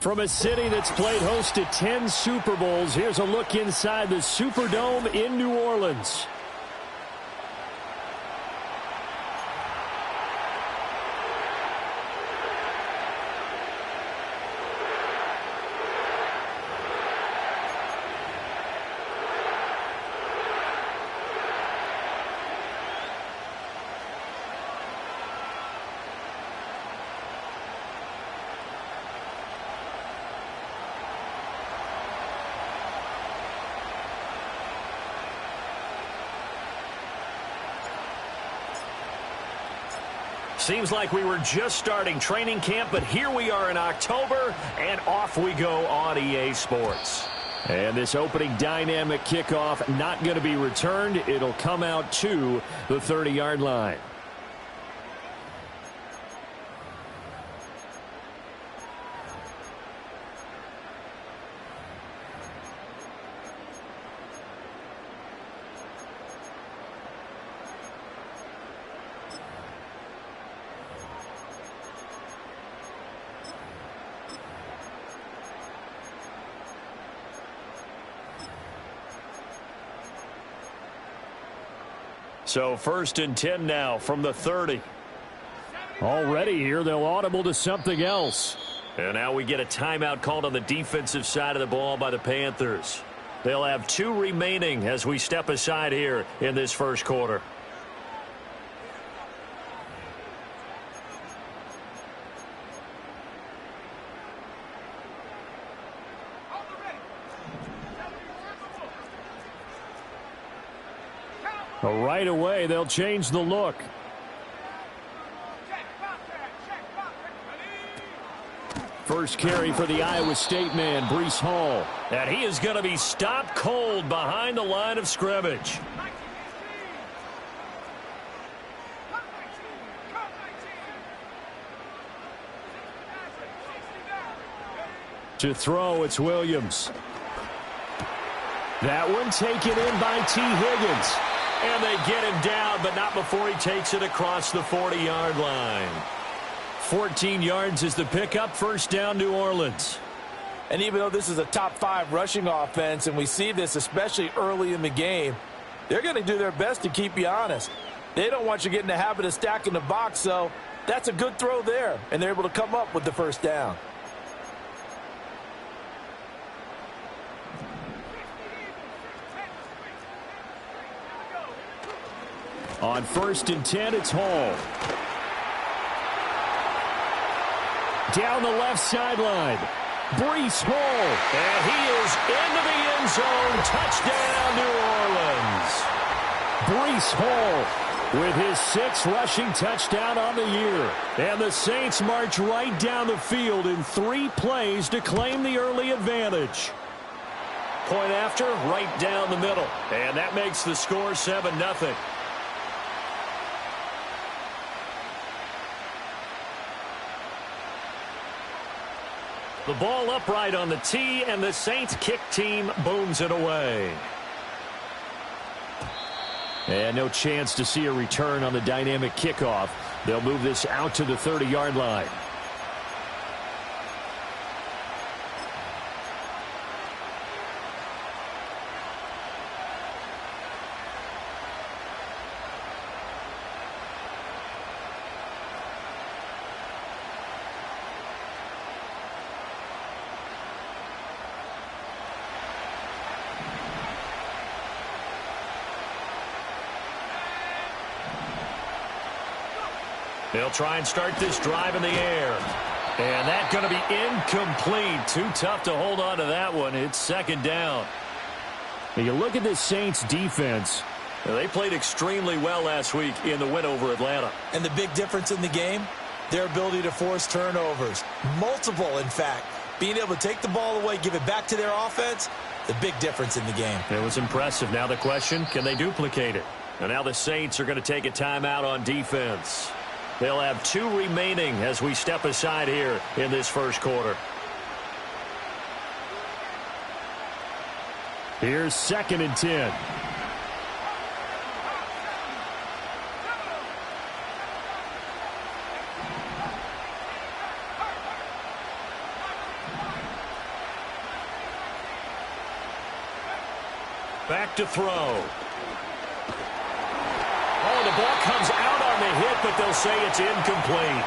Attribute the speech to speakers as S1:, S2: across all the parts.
S1: From a city that's played host to 10 Super Bowls, here's a look inside the Superdome in New Orleans. Seems like we were just starting training camp, but here we are in October, and off we go on EA Sports. And this opening dynamic kickoff not going to be returned. It'll come out to the 30-yard line. So 1st and 10 now from the 30. Already here, they'll audible to something else. And now we get a timeout called on the defensive side of the ball by the Panthers. They'll have 2 remaining as we step aside here in this first quarter. Right away, they'll change the look. First carry for the Iowa State man, Breece Hall. And he is going to be stopped cold behind the line of scrimmage. To throw, it's Williams. That one taken in by T. Higgins. And they get him down, but not before he takes it across the 40-yard line. 14 yards is the pickup. First down, New Orleans.
S2: And even though this is a top 5 rushing offense, and we see this especially early in the game, they're going to do their best to keep you honest. They don't want you getting the habit of stacking the box, so that's a good throw there. And they're able to come up with the first down.
S1: On 1st and 10, it's Hall. Down the left sideline. Breece Hall. And he is into the end zone. Touchdown, New Orleans. Breece Hall with his 6th rushing touchdown on the year. And the Saints march right down the field in 3 plays to claim the early advantage. Point after, right down the middle. And that makes the score 7-0. The ball upright on the tee, and the Saints kick team booms it away. And no chance to see a return on the dynamic kickoff. They'll move this out to the 30-yard line. They'll try and start this drive in the air. And that's going to be incomplete. Too tough to hold on to that one. It's 2nd down. And you look at this Saints defense. They played extremely well last week in the win over Atlanta.
S2: And the big difference in the game, their ability to force turnovers. Multiple, in fact. Being able to take the ball away, give it back to their offense, the big difference in the game.
S1: It was impressive. Now the question, can they duplicate it? And now the Saints are going to take a timeout on defense. They'll have 2 remaining as we step aside here in this first quarter. Here's 2nd and 10. Back to throw. Oh, the ball comes out on the hit, but they'll say it's incomplete.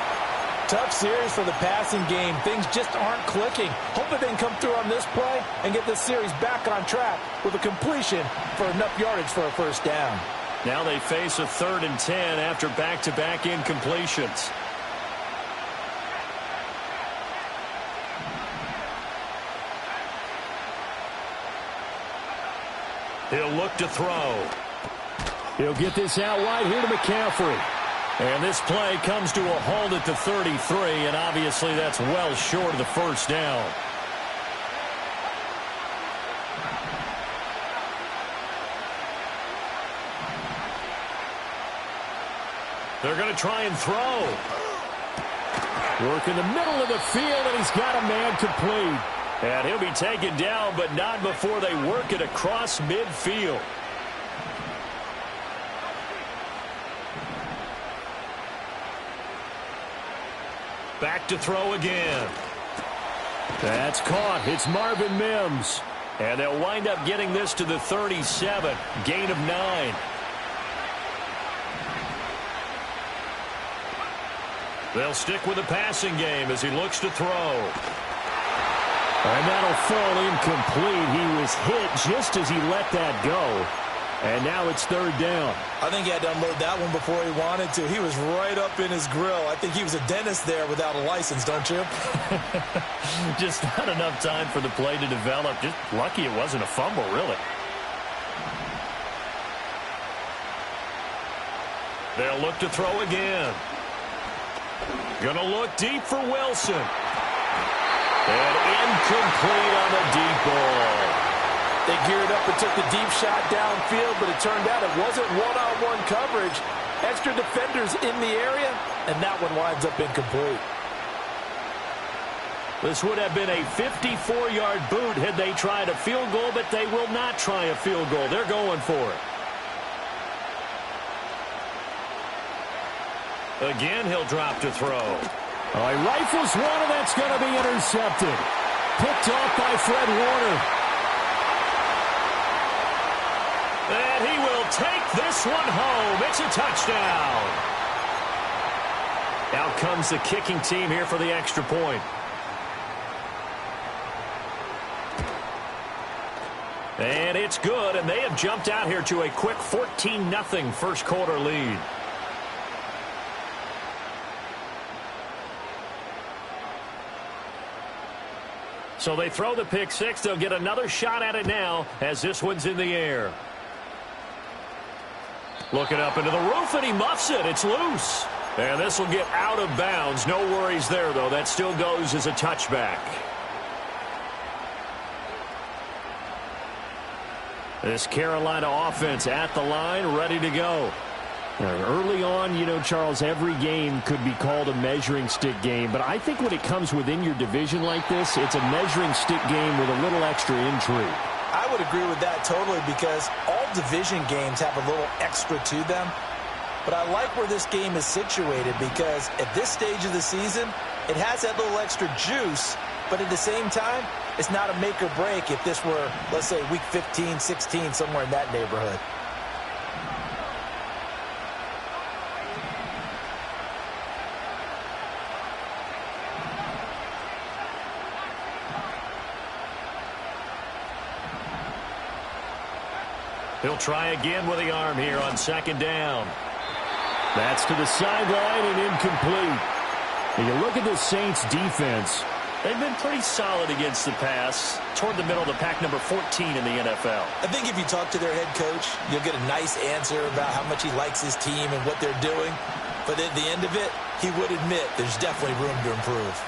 S2: Tough series for the passing game. Things just aren't clicking. Hoping they can come through on this play and get this series back on track with a completion for enough yardage for a first down.
S1: Now they face a 3rd and 10 after back-to-back incompletions. He'll look to throw. He'll get this out wide here to McCaffrey. And this play comes to a halt at the 33, and obviously that's well short of the first down. They're going to try and throw. Work in the middle of the field, and he's got a man complete. And he'll be taken down, but not before they work it across midfield. Back to throw again. That's caught. It's Marvin Mims. And they'll wind up getting this to the 37. Gain of 9. They'll stick with the passing game as he looks to throw. And that'll fall incomplete. He was hit just as he let that go. And now it's 3rd down.
S2: I think he had to unload that one before he wanted to. He was right up in his grill. I think he was a dentist there without a license, don't you?
S1: Just not enough time for the play to develop. Just lucky it wasn't a fumble, really. They'll look to throw again. Gonna look deep for Wilson. And incomplete on the deep ball.
S2: They geared up and took the deep shot downfield, but it turned out it wasn't one-on-one coverage. Extra defenders in the area, and that one winds up incomplete.
S1: This would have been a 54-yard boot had they tried a field goal, but they will not try a field goal. They're going for it. Again, he'll drop to throw. Oh, he rifles one, and that's going to be intercepted. Picked off by Fred Warner. And he will take this one home. It's a touchdown. Out comes the kicking team here for the extra point. And it's good, and they have jumped out here to a quick 14-0 first quarter lead. So they throw the pick six. They'll get another shot at it now as this one's in the air. Looking up into the roof, and he muffs it. It's loose. And this will get out of bounds. No worries there, though. That still goes as a touchback. This Carolina offense at the line, ready to go. Early on, you know, Charles, every game could be called a measuring stick game. But I think when it comes within your division like this, it's a measuring stick game with a little extra intrigue.
S2: I would agree with that totally because all division games have a little extra to them. But I like where this game is situated because at this stage of the season, it has that little extra juice. But at the same time, it's not a make or break if this were, let's say, week 15, 16, somewhere in that neighborhood.
S1: He'll try again with the arm here on second down. That's to the sideline and incomplete. When you look at the Saints defense, they've been pretty solid against the pass, toward the middle of the pack, number 14 in the NFL.
S2: I think if you talk to their head coach, you'll get a nice answer about how much he likes his team and what they're doing. But at the end of it, he would admit there's definitely room to improve.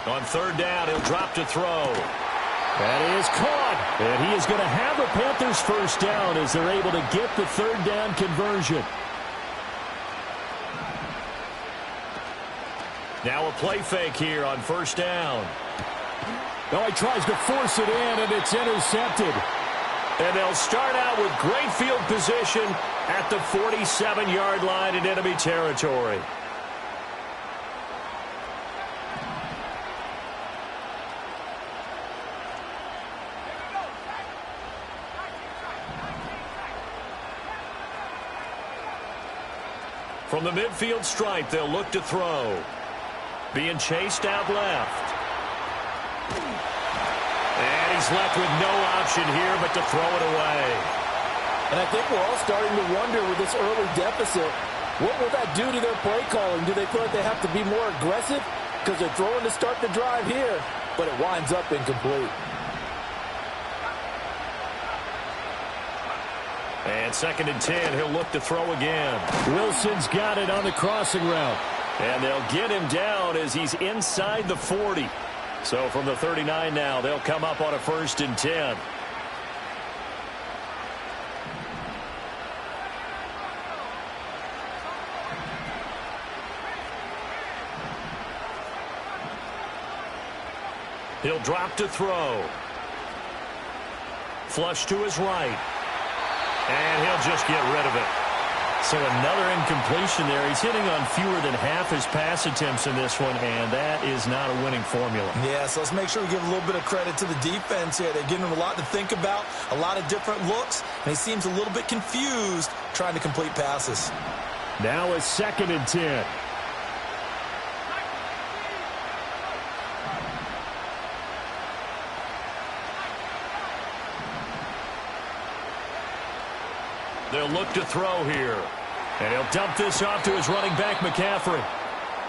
S1: On third down, he'll drop to throw. That is caught. And he is going to have the Panthers first down as they're able to get the third down conversion. Now a play fake here on first down. Oh, he tries to force it in, and it's intercepted. And they'll start out with great field position at the 47-yard line in enemy territory. From the midfield stripe, they'll look to throw. Being chased out left. And he's left with no option here but to throw it away.
S2: And I think we're all starting to wonder with this early deficit, what will that do to their play calling? Do they feel like they have to be more aggressive? Because they're throwing to start the drive here, but it winds up incomplete.
S1: And 2nd and 10, he'll look to throw again. Wilson's got it on the crossing route. And they'll get him down as he's inside the 40. So from the 39 now, they'll come up on a 1st and 10. He'll drop to throw. Flush to his right. And he'll just get rid of it. So another incompletion there. He's hitting on fewer than half his pass attempts in this one, and that is not a winning formula.
S2: Yeah, so let's make sure we give a little bit of credit to the defense here. They're giving him a lot to think about, a lot of different looks, and he seems a little bit confused trying to complete passes.
S1: Now a 2nd and 10. They'll look to throw here. And he'll dump this off to his running back, McCaffrey.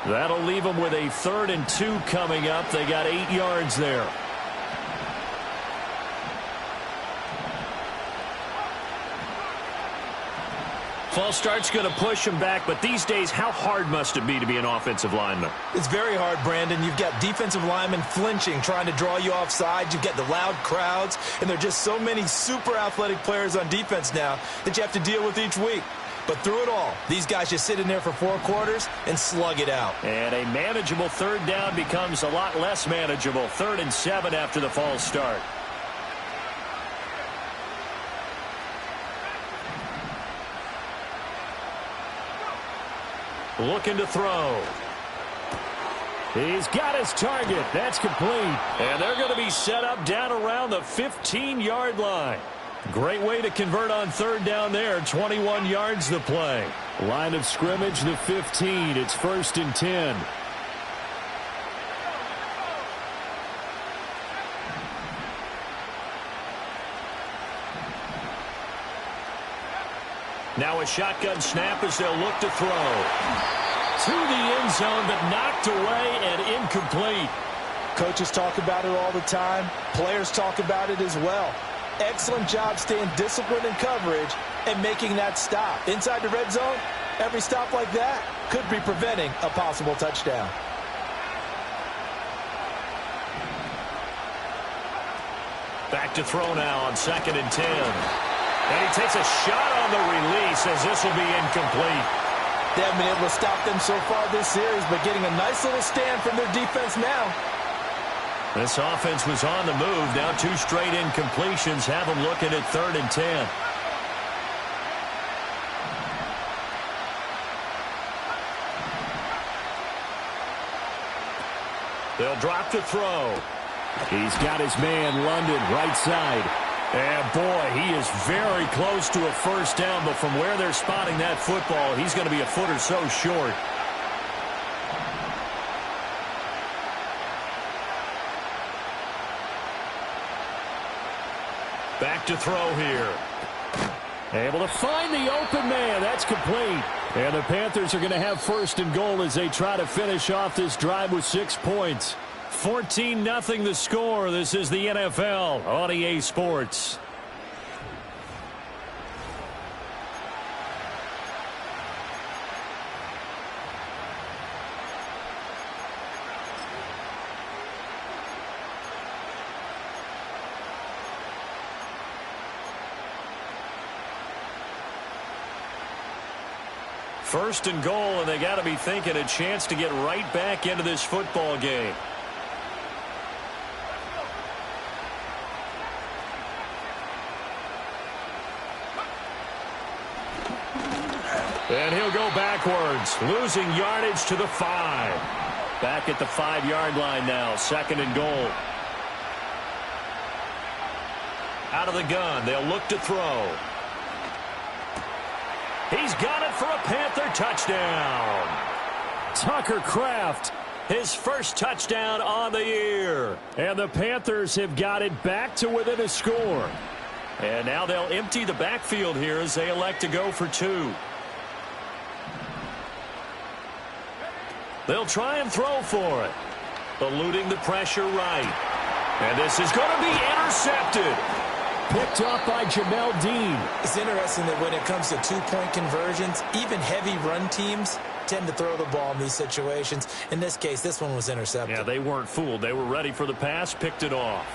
S1: That'll leave him with a 3rd and 2 coming up. They got 8 yards there. False start's going to push him back, but these days, how hard must it be to be an offensive lineman?
S2: It's very hard, Brandon. You've got defensive linemen flinching, trying to draw you offside. You've got the loud crowds, and there are just so many super athletic players on defense now that you have to deal with each week. But through it all, these guys just sit in there for 4 quarters and slug it out.
S1: And a manageable 3rd down becomes a lot less manageable. 3rd and 7 after the false start. Looking to throw. He's got his target. That's complete. And they're going to be set up down around the 15-yard line. Great way to convert on 3rd down there. 21 yards the play. Line of scrimmage, the 15. It's 1st and 10. Now a shotgun snap as they'll look to throw. To the end zone, but knocked away and incomplete.
S2: Coaches talk about it all the time. Players talk about it as well. Excellent job staying disciplined in coverage and making that stop. Inside the red zone, every stop like that could be preventing a possible touchdown.
S1: Back to throw now on 2nd and 10. And he takes a shot on the release as this will be incomplete.
S2: They haven't been able to stop them so far this series, but getting a nice little stand from their defense now.
S1: This offense was on the move. Now 2 straight incompletions have them looking at 3rd and 10. They'll drop to throw. He's got his man, London, right side. And, boy, he is very close to a 1st down, but from where they're spotting that football, he's going to be a foot or so short. Back to throw here. Able to find the open man. That's complete. And the Panthers are going to have 1st and goal as they try to finish off this drive with 6 points. 14-0 the score. This is the NFL on EA Sports. First and goal, and they got to be thinking a chance to get right back into this football game. And he'll go backwards, losing yardage to the 5. Back at the 5-yard line now, 2nd and goal. Out of the gun, they'll look to throw. He's got it for a Panther touchdown. Tucker Kraft, his first touchdown on the year. And the Panthers have got it back to within a score. And now they'll empty the backfield here as they elect to go for two. They'll try and throw for it. Eluding the pressure right. And this is going to be intercepted. Picked off by Jamel Dean.
S2: It's interesting that when it comes to two-point conversions, even heavy run teams tend to throw the ball in these situations. In this case, this one was intercepted.
S1: Yeah, they weren't fooled. They were ready for the pass, picked it off.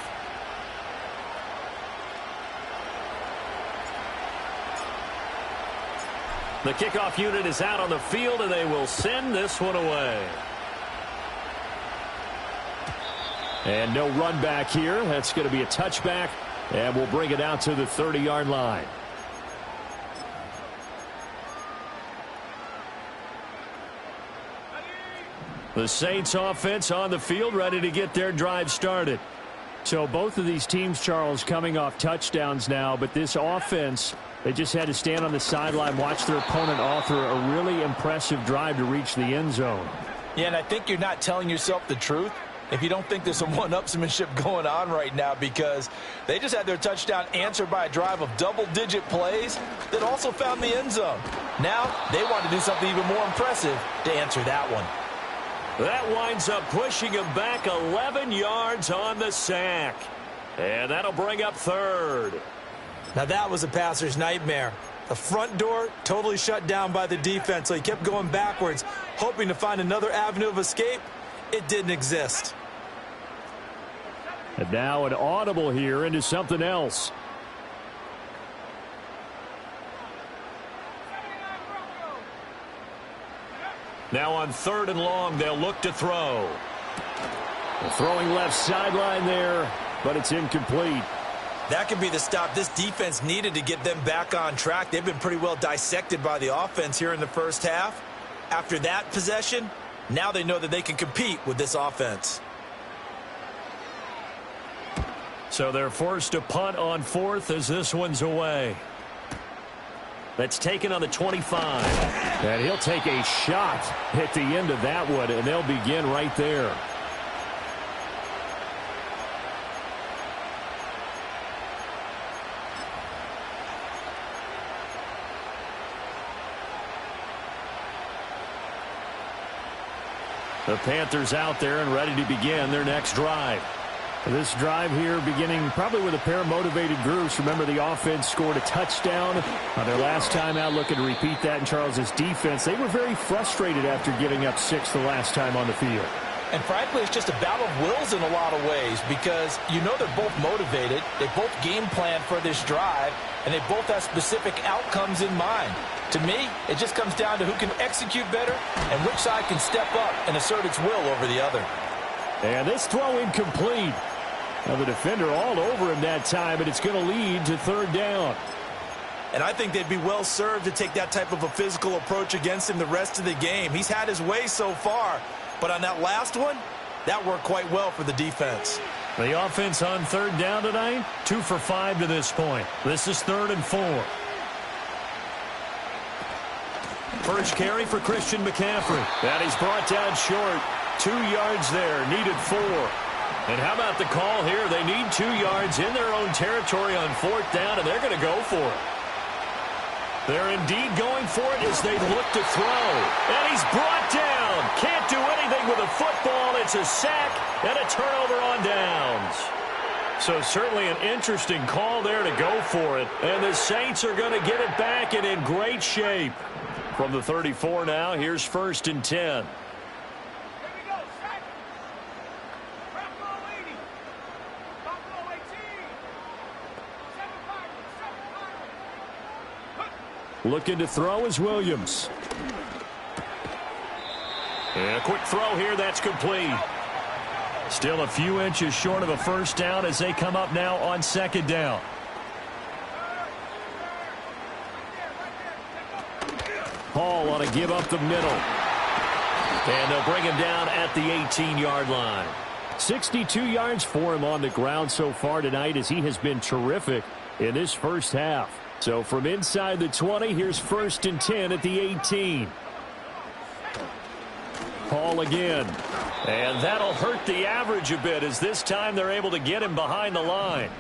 S1: The kickoff unit is out on the field, and they will send this one away. And no run back here. That's going to be a touchback, and we'll bring it out to the 30-yard line. The Saints offense on the field, ready to get their drive started. So both of these teams, Charles, coming off touchdowns now, but this offense, they just had to stand on the sideline, watch their opponent author a really impressive drive to reach the end zone.
S2: Yeah, and I think you're not telling yourself the truth if you don't think there's some one-upsmanship going on right now, because they just had their touchdown answered by a drive of double-digit plays that also found the end zone. Now they want to do something even more impressive to answer that one.
S1: That winds up pushing him back 11 yards on the sack. And that'll bring up third.
S2: Now that was a passer's nightmare. The front door totally shut down by the defense, so he kept going backwards, hoping to find another avenue of escape. It didn't exist.
S1: And now an audible here into something else. Now on 3rd and long, they'll look to throw. The throwing left sideline there, but it's incomplete.
S2: That could be the stop this defense needed to get them back on track. They've been pretty well dissected by the offense here in the first half. After that possession, now they know that they can compete with this offense.
S1: So they're forced to punt on 4th as this one's away. That's taken on the 25. And he'll take a shot at the end of that one, and they'll begin right there. The Panthers out there and ready to begin their next drive. This drive here beginning probably with a pair of motivated groups. Remember, the offense scored a touchdown on their last time out. Looking to repeat that in Charles's defense. They were very frustrated after giving up 6 the last time on the field.
S2: And frankly, it's just a battle of wills in a lot of ways, because you know they're both motivated. They both game plan for this drive, and they both have specific outcomes in mind. To me, it just comes down to who can execute better and which side can step up and assert its will over the other.
S1: And this throw incomplete. Now the defender all over him that time, but it's going to lead to 3rd down.
S2: And I think they'd be well served to take that type of a physical approach against him the rest of the game. He's had his way so far, but on that last one, that worked quite well for the defense.
S1: The offense on 3rd down tonight, 2 for 5 to this point. This is 3rd and 4. First carry for Christian McCaffrey. And he's brought down short. 2 yards there, needed 4. And how about the call here? They need 2 yards in their own territory on 4th down, and they're going to go for it. They're indeed going for it as they look to throw. And he's brought down. Can't do anything with a football. It's a sack and a turnover on downs. So certainly an interesting call there to go for it. And the Saints are going to get it back and in great shape. From the 34 now, here's 1st and 10. Looking to throw is Williams. And a quick throw here, that's complete. Still a few inches short of a first down as they come up now on 2nd down. Hall on a give up the middle. And they'll bring him down at the 18-yard line. 62 yards for him on the ground so far tonight as he has been terrific in this first half. So from inside the 20, here's 1st and 10 at the 18. Paul again. And that'll hurt the average a bit as this time they're able to get him behind the line.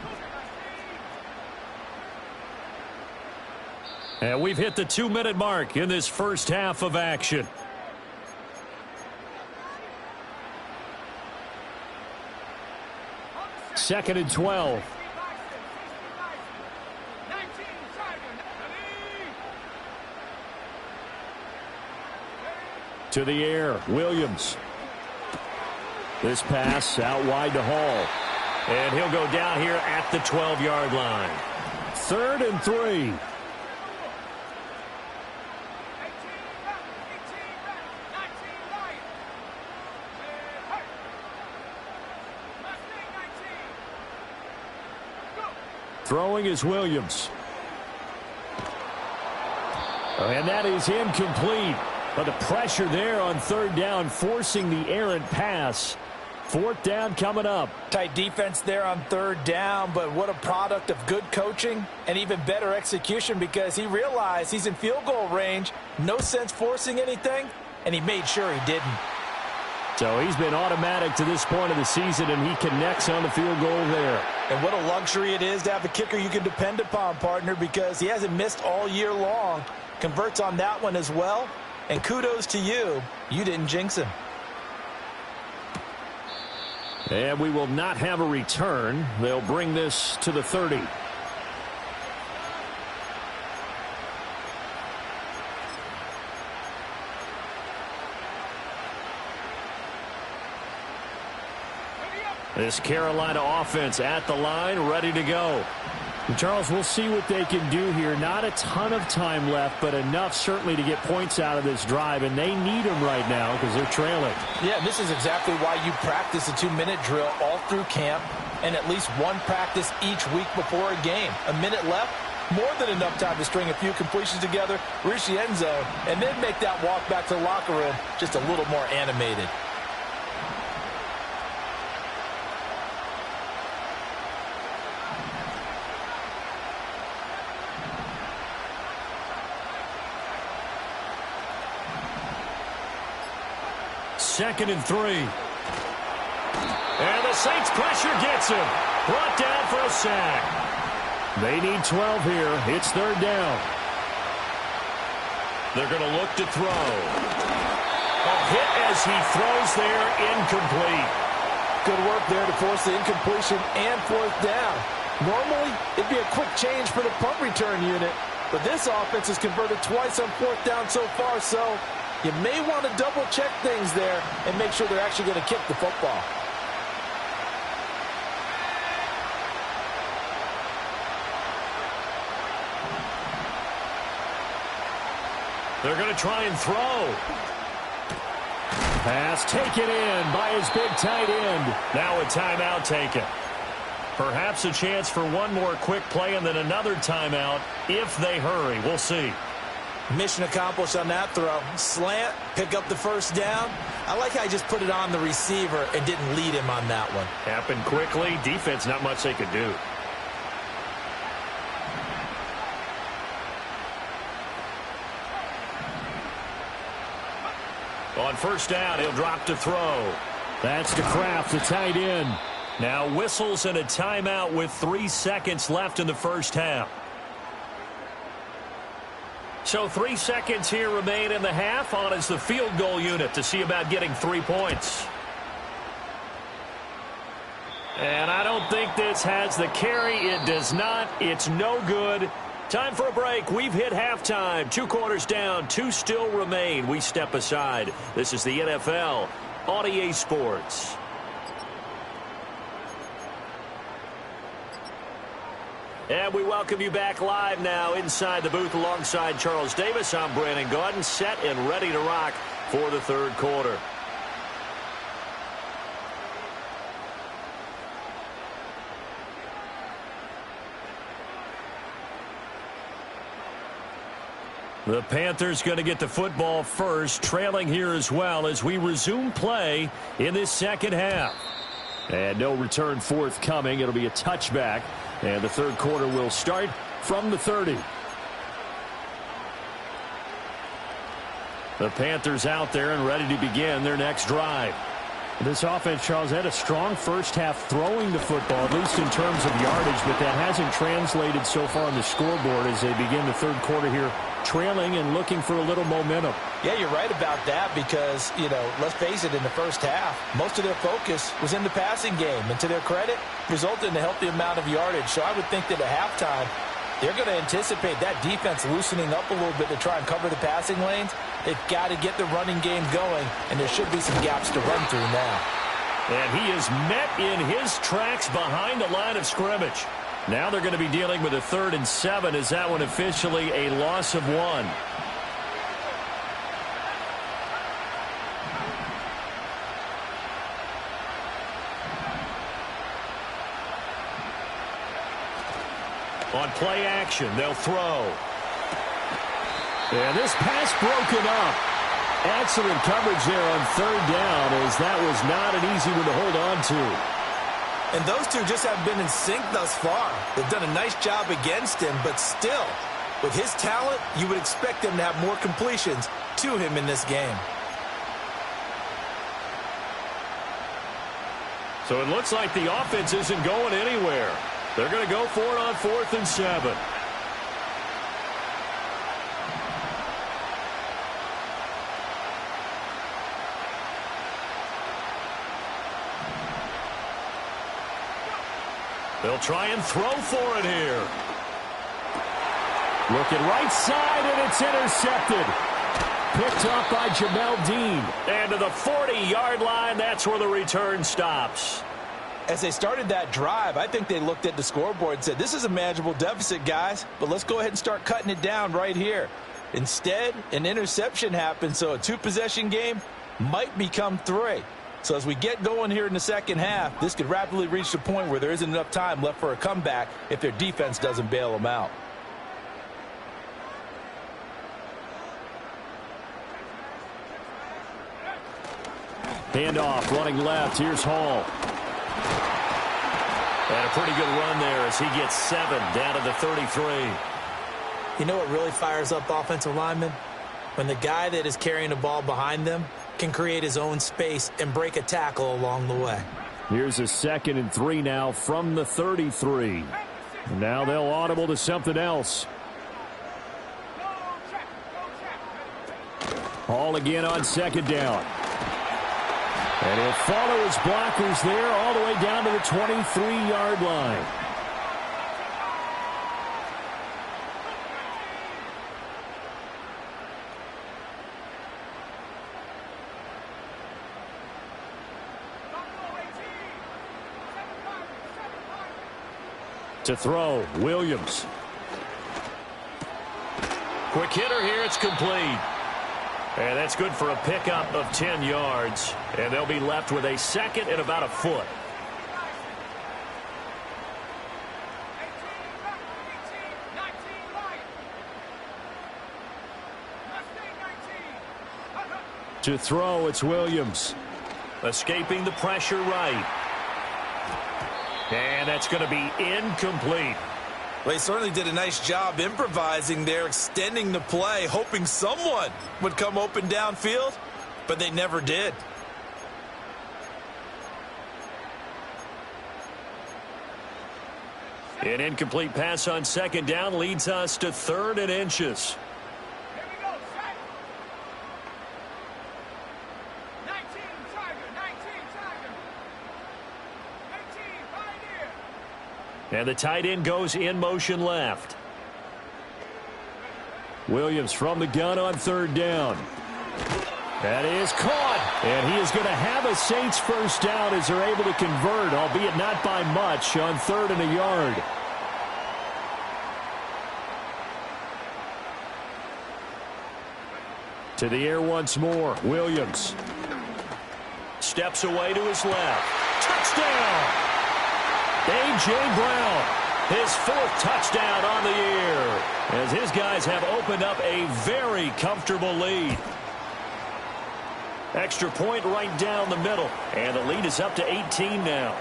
S1: And we've hit the 2-minute mark in this first half of action. Second and 12. To the air, Williams. This pass out wide to Hall. And he'll go down here at the 12-yard line. 3rd and 3. Throwing is Williams. And that is incomplete. But the pressure there on 3rd down, forcing the errant pass. 4th down coming up.
S2: Tight defense there on 3rd down, but what a product of good coaching and even better execution because he realized he's in field goal range. No sense forcing anything, and he made sure he didn't.
S1: So he's been automatic to this point of the season, and he connects on the field goal there.
S2: And what a luxury it is to have a kicker you can depend upon, partner, because he hasn't missed all year long. Converts on that one as well. And kudos to you. You didn't jinx him.
S1: And we will not have a return. They'll bring this to the 30. This Carolina offense at the line, ready to go. And Charles, we'll see what they can do here. Not a ton of time left, but enough certainly to get points out of this drive, and they need them right now because they're trailing.
S2: Yeah, this is exactly why you practice a 2-minute drill all through camp and at least one practice each week before a game. A minute left, more than enough time to string a few completions together, reach the end zone, and then make that walk back to the locker room just a little more animated.
S1: Second and 3. And the Saints pressure gets him. Brought down for a sack. They need 12 here. It's 3rd down. They're going to look to throw. A hit as he throws there, incomplete.
S2: Good work there to force the incompletion and 4th down. Normally, it'd be a quick change for the punt return unit, but this offense has converted twice on 4th down so far, so you may want to double-check things there and make sure they're actually going to kick the football.
S1: They're going to try and throw. Pass taken in by his big tight end. Now a timeout taken. Perhaps a chance for one more quick play and then another timeout if they hurry. We'll see.
S2: Mission accomplished on that throw. Slant, pick up the 1st down. I like how he just put it on the receiver and didn't lead him on that one.
S1: Happened quickly. Defense, not much they could do. On 1st down, he'll drop to throw. That's to Kraft, the tight end. Now whistles and a timeout with 3 seconds left in the first half. So 3 seconds here remain in the half. On is the field goal unit to see about getting 3 points. And I don't think this has the carry. It does not. It's no good. Time for a break. We've hit halftime. 2 quarters down. 2 still remain. We step aside. This is the NFL on EA Sports. And we welcome you back live now inside the booth alongside Charles Davis. I'm Brandon Gaudin, set and ready to rock for the 3rd quarter. The Panthers going to get the football first, trailing here as well as we resume play in this second half. And no return forthcoming. It'll be a touchback. And the 3rd quarter will start from the 30. The Panthers out there and ready to begin their next drive. This offense, Charles, had a strong first half throwing the football, at least in terms of yardage, but that hasn't translated so far on the scoreboard as they begin the third quarter here, trailing and looking for a little momentum.
S2: Yeah, you're right about that because, let's face it, in the first half, most of their focus was in the passing game. And to their credit, resulted in a healthy amount of yardage. So I would think that at halftime, they're going to anticipate that defense loosening up a little bit to try and cover the passing lanes. They've got to get the running game going, and there should be some gaps to run through now.
S1: And he is met in his tracks behind the line of scrimmage. Now they're going to be dealing with a 3rd and 7. Is that one officially a loss of 1? On play action, they'll throw. And this pass broken up. Excellent coverage there on 3rd down, as that was not an easy one to hold on to.
S2: And those two just haven't been in sync thus far. They've done a nice job against him, but still, with his talent, you would expect him to have more completions to him in this game.
S1: So it looks like the offense isn't going anywhere. They're going to go for it on 4th and 7. They'll try and throw for it here. Looking right side, and it's intercepted. Picked up by Jamel Dean. And to the 40-yard line, that's where the return stops.
S2: As they started that drive, I think they looked at the scoreboard and said, this is a manageable deficit, guys, but let's go ahead and start cutting it down right here. Instead, an interception happened, so a 2-possession game might become 3. So as we get going here in the second half, this could rapidly reach the point where there isn't enough time left for a comeback if their defense doesn't bail them out.
S1: Handoff, running left. Here's Hall. And a pretty good run there as he gets 7 down to the 33.
S3: You know what really fires up offensive linemen? When the guy that is carrying the ball behind them can create his own space and break a tackle along the way.
S1: Here's a 2nd and 3 now from the 33. Now they'll audible to something else. Hall again on 2nd down. And he'll follow his blockers there all the way down to the 23-yard line. To throw, Williams. Quick hitter here, it's complete. And that's good for a pickup of 10 yards. And they'll be left with a 2nd and about a foot. To throw, it's Williams. Escaping the pressure right. And that's going to be incomplete.
S2: Well, he certainly did a nice job improvising there, extending the play, hoping someone would come open downfield, but they never did.
S1: An incomplete pass on 2nd down leads us to 3rd and inches. And the tight end goes in motion left. Williams from the gun on 3rd down. That is caught. And he is going to have a Saints first down as they're able to convert, albeit not by much, on 3rd and a yard. To the air once more. Williams steps away to his left. Touchdown! A.J. Brown, his 4th touchdown on the year, as his guys have opened up a very comfortable lead. Extra point right down the middle, and the lead is up to 18 now.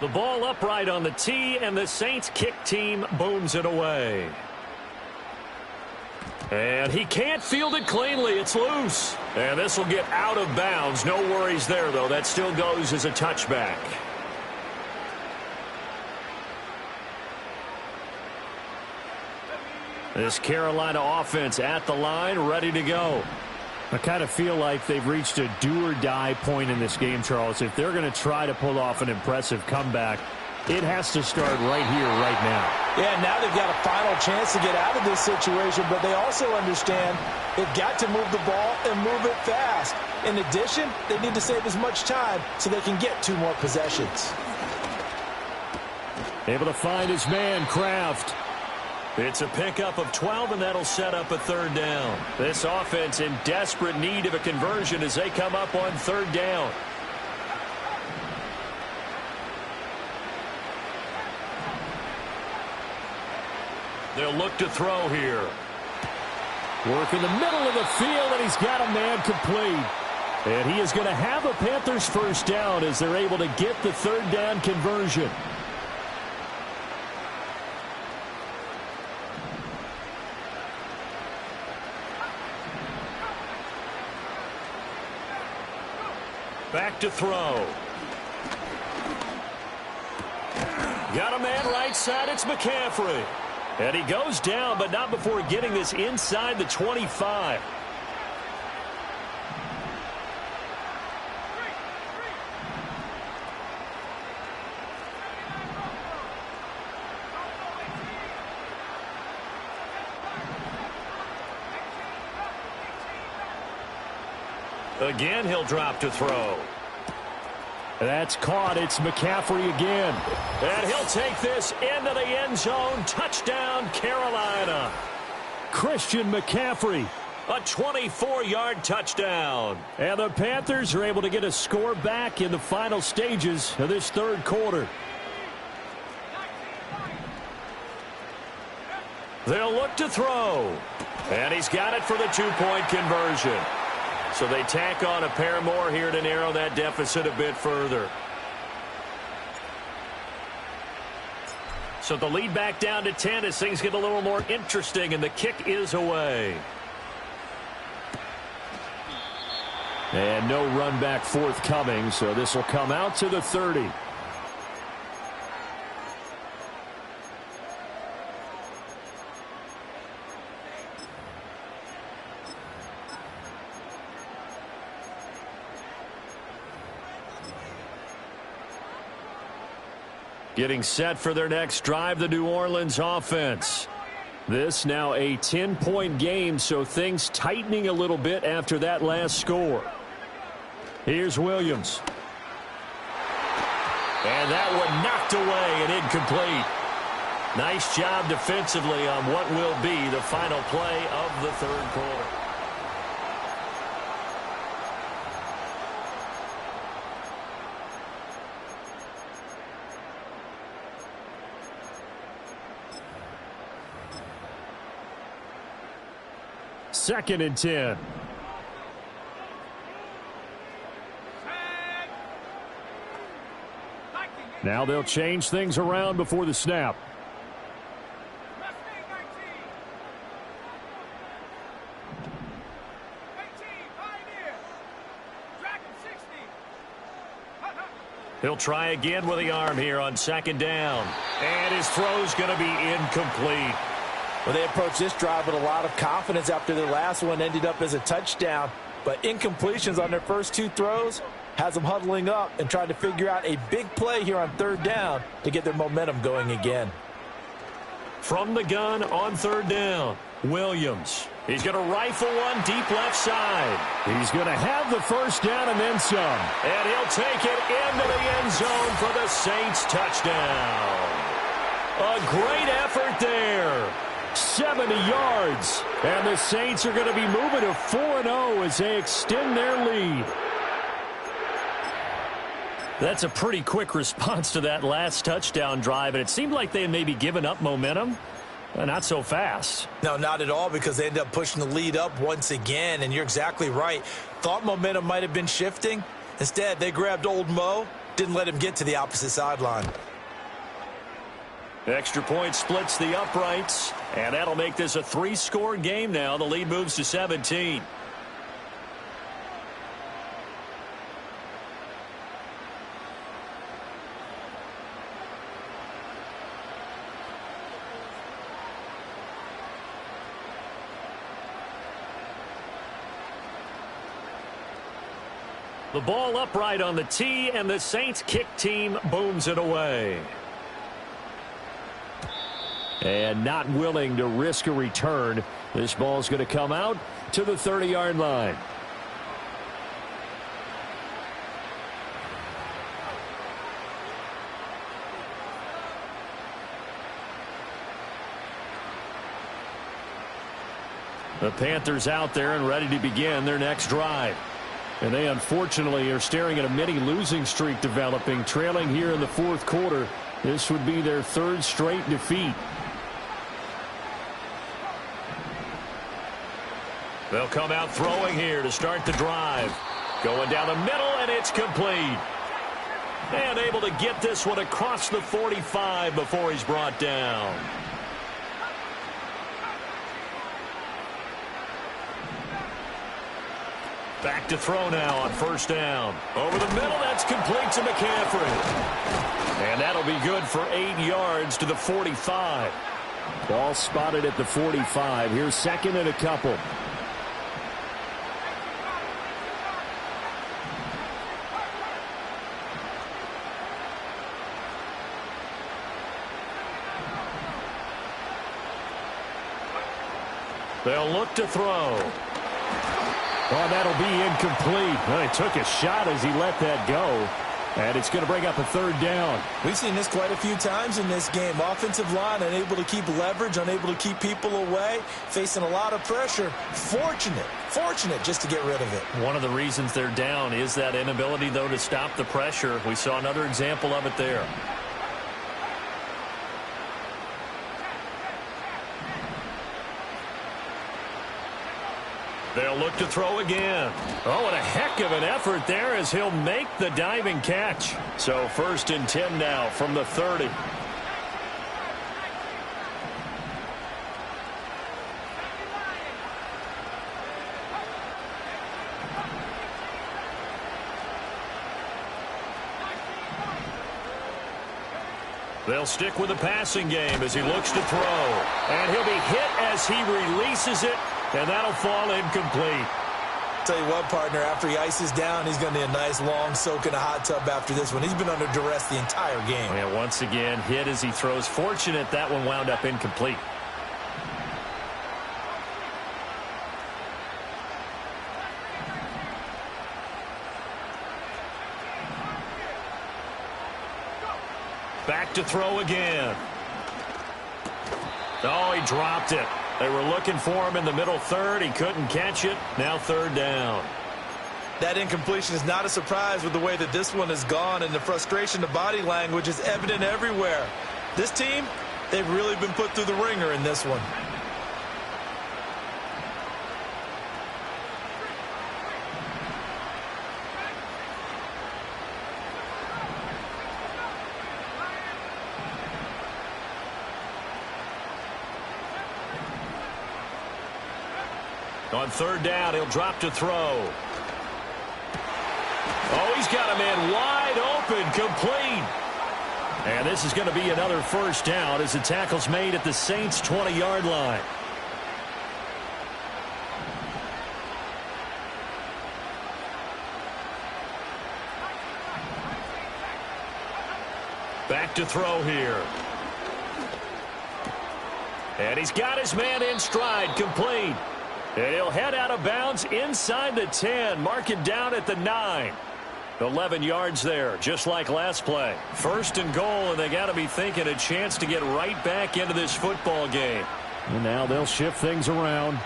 S1: The ball upright on the tee, and the Saints kick team booms it away. And he can't field it cleanly. It's loose. And this will get out of bounds. No worries there, though. That still goes as a touchback. This Carolina offense at the line, ready to go. I kind of feel like they've reached a do-or-die point in this game, Charles. If they're going to try to pull off an impressive comeback, it has to start right here, right now.
S2: Yeah, now they've got a final chance to get out of this situation, but they also understand they've got to move the ball and move it fast. In addition, they need to save as much time so they can get 2 more possessions.
S1: Able to find his man, Kraft. It's a pickup of 12, and that'll set up a 3rd down. This offense in desperate need of a conversion as they come up on 3rd down. They'll look to throw here. Work in the middle of the field, and he's got a man complete. And he is going to have a Panthers 1st down as they're able to get the 3rd down conversion. Back to throw. Got a man right side. It's McCaffrey. And he goes down, but not before getting this inside the 25. Again, he'll drop to throw. That's caught. It's McCaffrey again. And he'll take this into the end zone. Touchdown, Carolina. Christian McCaffrey, a 24-yard touchdown. And the Panthers are able to get a score back in the final stages of this 3rd quarter. They'll look to throw. And he's got it for the 2-point conversion. So they tack on a pair more here to narrow that deficit a bit further. So the lead back down to 10 as things get a little more interesting, and the kick is away. And no run back forthcoming, so this will come out to the 30. Getting set for their next drive, the New Orleans offense. This now a 10-point game, so things tightening a little bit after that last score. Here's Williams. And that one knocked away and incomplete. Nice job defensively on what will be the final play of the 3rd quarter. Second and 10. Now they'll change things around before the snap. He'll try again with the arm here on 2nd down. And his throw's going to be incomplete.
S2: Well, they approached this drive with a lot of confidence after their last one ended up as a touchdown. But incompletions on their first 2 throws has them huddling up and trying to figure out a big play here on 3rd down to get their momentum going again.
S1: From the gun on 3rd down, Williams. He's going to rifle one deep left side. He's going to have the 1st down and then some. And he'll take it into the end zone for the Saints touchdown. A great effort there. 70 yards. And the Saints are going to be moving to 4-0 as they extend their lead. That's a pretty quick response to that last touchdown drive, and it seemed like they had maybe given up momentum. Not so fast.
S3: No, not at all, because they ended up pushing the lead up once again, and you're exactly right. Thought momentum might have been shifting. Instead, they grabbed old Mo, didn't let him get to the opposite sideline.
S1: Extra point splits the uprights, and that'll make this a 3-score game now. The lead moves to 17. The ball upright on the tee, and the Saints kick team booms it away. And not willing to risk a return. This ball's going to come out to the 30-yard line. The Panthers out there and ready to begin their next drive. And they unfortunately are staring at a mini losing streak developing, trailing here in the fourth quarter. This would be their third straight defeat. They'll come out throwing here to start the drive. Going down the middle, and it's complete. And able to get this one across the 45 before he's brought down. Back to throw now on first down. Over the middle, that's complete to McCaffrey. And that'll be good for 8 yards to the 45. Ball spotted at the 45. Here's second and a couple. They'll look to throw. Oh, that'll be incomplete. Well, he took a shot as he let that go. And it's going to bring up a third down.
S3: We've seen this quite a few times in this game. Offensive line unable to keep leverage, unable to keep people away, facing a lot of pressure. Fortunate just to get rid of it.
S1: One of the reasons they're down is that inability, though, to stop the pressure. We saw another example of it there. They'll look to throw again. Oh, and a heck of an effort there as he'll make the diving catch. So 1st and 10 now from the 30. They'll stick with the passing game as he looks to throw. And he'll be hit as he releases it. And that'll fall incomplete.
S3: Tell you what, partner, after he ices down, he's going to need a nice long soak in a hot tub after this one. He's been under duress the entire game.
S1: Yeah, once again, hit as he throws. Fortunate that one wound up incomplete. Back to throw again. Oh, he dropped it. They were looking for him in the middle third. He couldn't catch it. Now third down.
S3: That incompletion is not a surprise with the way that this one has gone, and the frustration, the body language is evident everywhere. This team, they've really been put through the ringer in this one.
S1: On third down, he'll drop to throw. Oh, he's got a man wide open, complete. And this is going to be another first down as the tackle's made at the Saints' 20-yard line. Back to throw here. And he's got his man in stride, complete. And he'll head out of bounds inside the 10, mark it down at the 9. 11 yards there, just like last play. 1st and goal, and they got to be thinking a chance to get right back into this football game. And now they'll shift things around.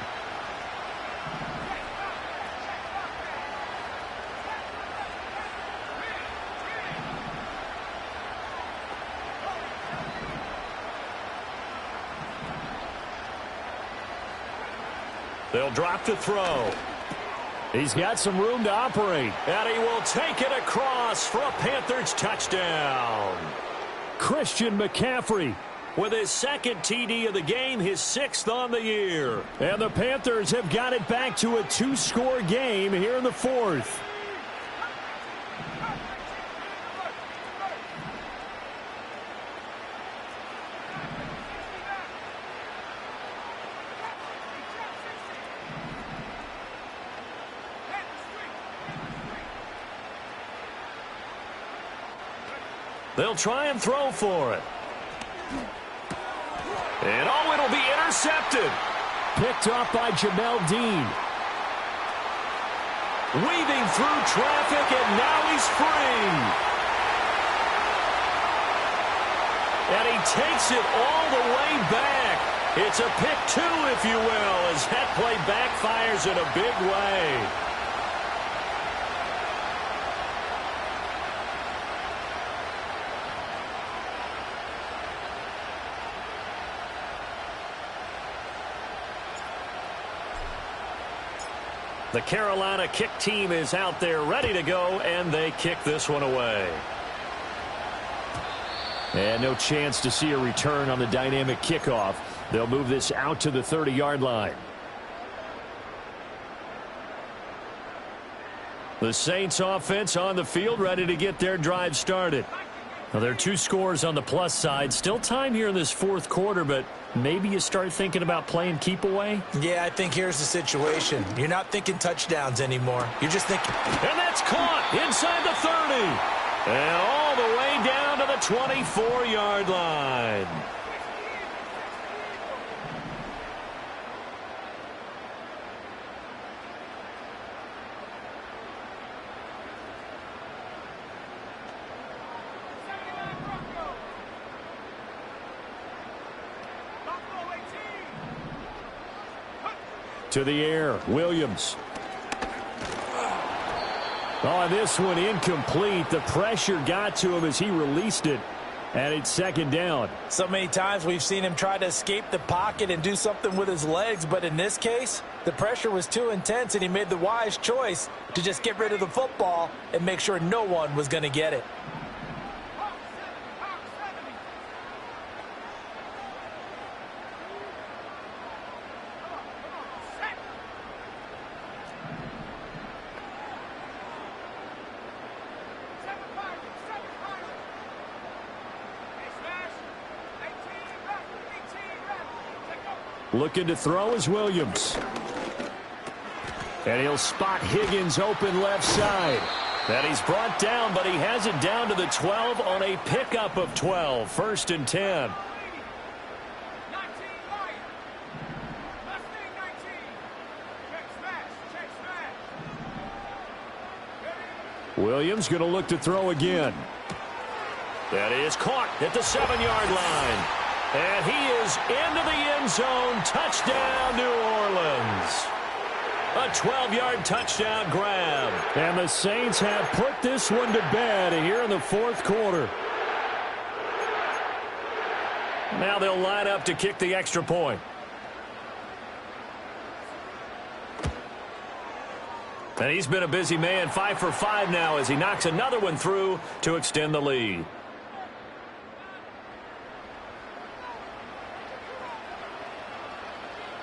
S1: They'll drop to throw. He's got some room to operate. And he will take it across for a Panthers touchdown. Christian McCaffrey with his second TD of the game, his 6th on the year. And the Panthers have got it back to a 2-score game here in the 4th. They'll try and throw for it. And it'll be intercepted. Picked off by Jamel Dean. Weaving through traffic, and now he's free. And he takes it all the way back. It's a pick 2, if you will, as that play backfires in a big way. The Carolina kick team is out there ready to go, and they kick this one away. And no chance to see a return on the dynamic kickoff. They'll move this out to the 30-yard line. The Saints offense on the field, ready to get their drive started. Now, there are 2 scores on the plus side. Still time here in this 4th quarter, but maybe you start thinking about playing keep away?
S2: Yeah, I think here's the situation. You're not thinking touchdowns anymore. You're just thinking.
S1: And that's caught inside the 30. And all the way down to the 24-yard line. To the air, Williams. Oh, this one incomplete. The pressure got to him as he released it, and it's 2nd down.
S2: So many times we've seen him try to escape the pocket and do something with his legs, but in this case, the pressure was too intense, and he made the wise choice to just get rid of the football and make sure no one was going to get it.
S1: Looking to throw is Williams. And he'll spot Higgins open left side. And he's brought down, but he has it down to the 12 on a pickup of 12. 1st and 10. Williams going to look to throw again. That is caught at the 7-yard line. And he is into the end zone. Touchdown, New Orleans. A 12-yard touchdown grab. And the Saints have put this one to bed here in the 4th quarter. Now they'll line up to kick the extra point. And he's been a busy man, 5 for 5 now as he knocks another one through to extend the lead.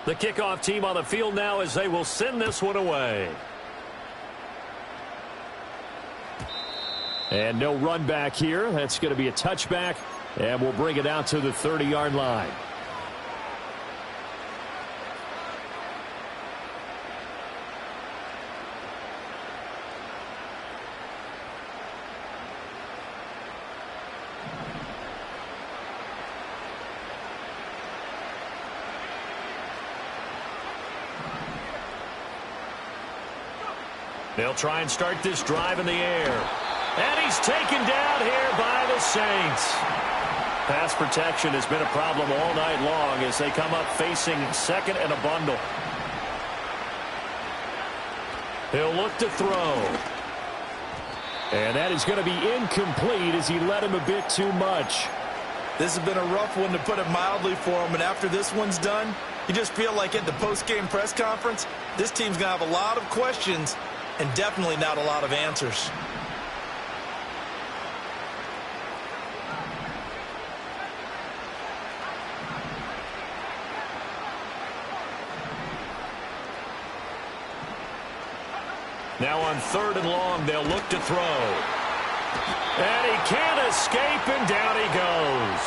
S1: The kickoff team on the field now as they will send this one away. And no run back here. That's going to be a touchback, and we'll bring it out to the 30-yard line. They'll try and start this drive in the air. And he's taken down here by the Saints. Pass protection has been a problem all night long as they come up facing 2nd and a bundle. He'll look to throw. And that is going to be incomplete as he led him a bit too much.
S3: This has been a rough one, to put it mildly, for him. And after this one's done, you just feel like at the post-game press conference, this team's going to have a lot of questions and definitely not a lot of answers.
S1: Now on 3rd and long, they'll look to throw. And he can't escape, and down he goes.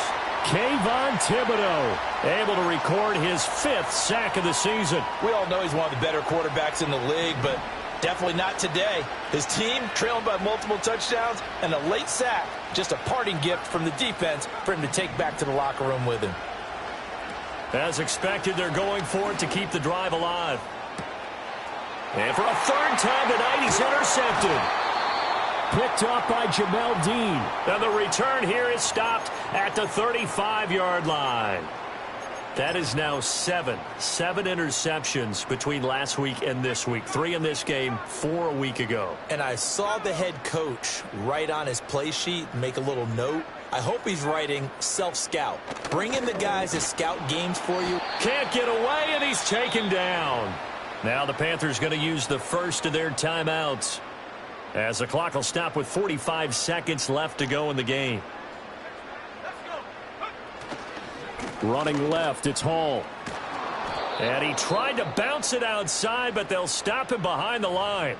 S1: Kayvon Thibodeau able to record his 5th sack of the season.
S2: We all know he's one of the better quarterbacks in the league, but definitely not today. His team trailing by multiple touchdowns and a late sack, just a parting gift from the defense for him to take back to the locker room with him.
S1: As expected, they're going for it to keep the drive alive. And for a 3rd time tonight, he's intercepted. Picked up by Jamel Dean. And the return here is stopped at the 35-yard line. That is now 7 interceptions between last week and this week. 3 in this game, 4 a week ago.
S2: And I saw the head coach write on his play sheet, make a little note. I hope he's writing self-scout. Bring in the guys that scout games for you.
S1: Can't get away, and he's taken down. Now the Panthers going to use the first of their timeouts, as the clock will stop with 45 seconds left to go in the game. Running left, it's Hall. And he tried to bounce it outside, but they'll stop him behind the line.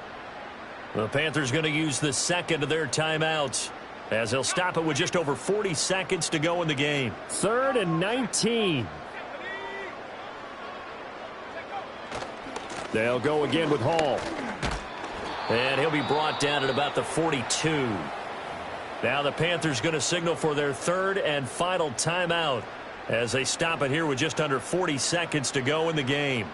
S1: The Panthers going to use the second of their timeouts, as they'll stop it with just over 40 seconds to go in the game. 3rd and 19. They'll go again with Hall. And he'll be brought down at about the 42. Now the Panthers going to signal for their 3rd and final timeout, as they stop it here with just under 40 seconds to go in the game.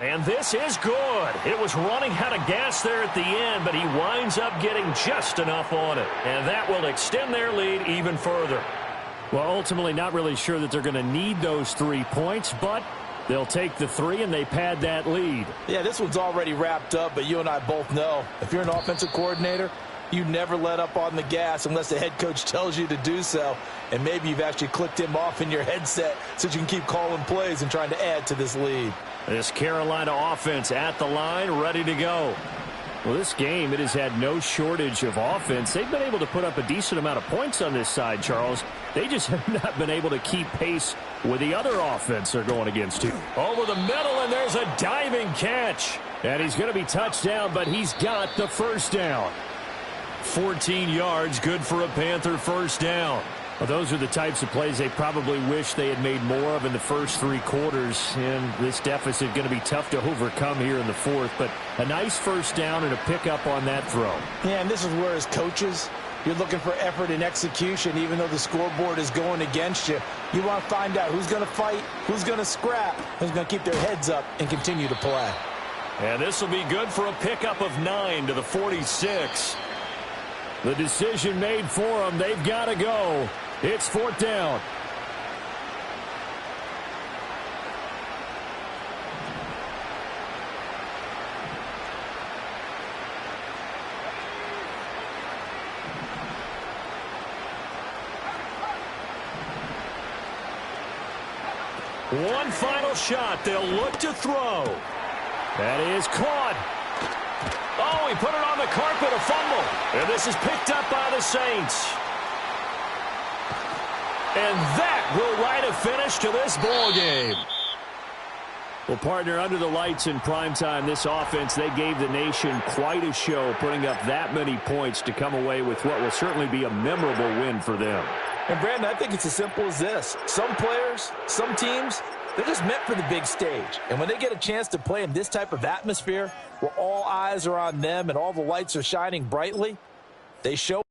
S1: And this is good. It was running out of gas there at the end, but he winds up getting just enough on it. And that will extend their lead even further. Well, ultimately not really sure that they're going to need those 3 points, but they'll take the 3 and they pad that lead.
S2: Yeah, this one's already wrapped up, but you and I both know if you're an offensive coordinator, you never let up on the gas unless the head coach tells you to do so. And maybe you've actually clicked him off in your headset so you can keep calling plays and trying to add to this lead.
S1: This Carolina offense at the line, ready to go. Well, this game, it has had no shortage of offense. They've been able to put up a decent amount of points on this side, Charles. They just have not been able to keep pace with the other offense they're going against too. Over the middle, and there's a diving catch. And he's going to be touched down, but he's got the first down. 14 yards, good for a Panther first down. Well, those are the types of plays they probably wish they had made more of in the first 3 quarters. And this deficit going to be tough to overcome here in the 4th. But a nice first down and a pickup on that throw.
S2: Yeah, and this is where as coaches, you're looking for effort and execution. Even though the scoreboard is going against you, you want to find out who's going to fight, who's going to scrap, who's going to keep their heads up and continue to play.
S1: And this will be good for a pickup of 9 to the 46. The decision made for them. They've got to go. It's 4th down. One final shot. They'll look to throw. That is caught. Oh, he put it on the carpet, a fumble. And this is picked up by the Saints. And that will write a finish to this ball game. Well, partner, under the lights in primetime, this offense, they gave the nation quite a show, putting up that many points to come away with what will certainly be a memorable win for them.
S2: And, Brandon, I think it's as simple as this. Some players, some teams, they're just meant for the big stage. And when they get a chance to play in this type of atmosphere where all eyes are on them and all the lights are shining brightly, they show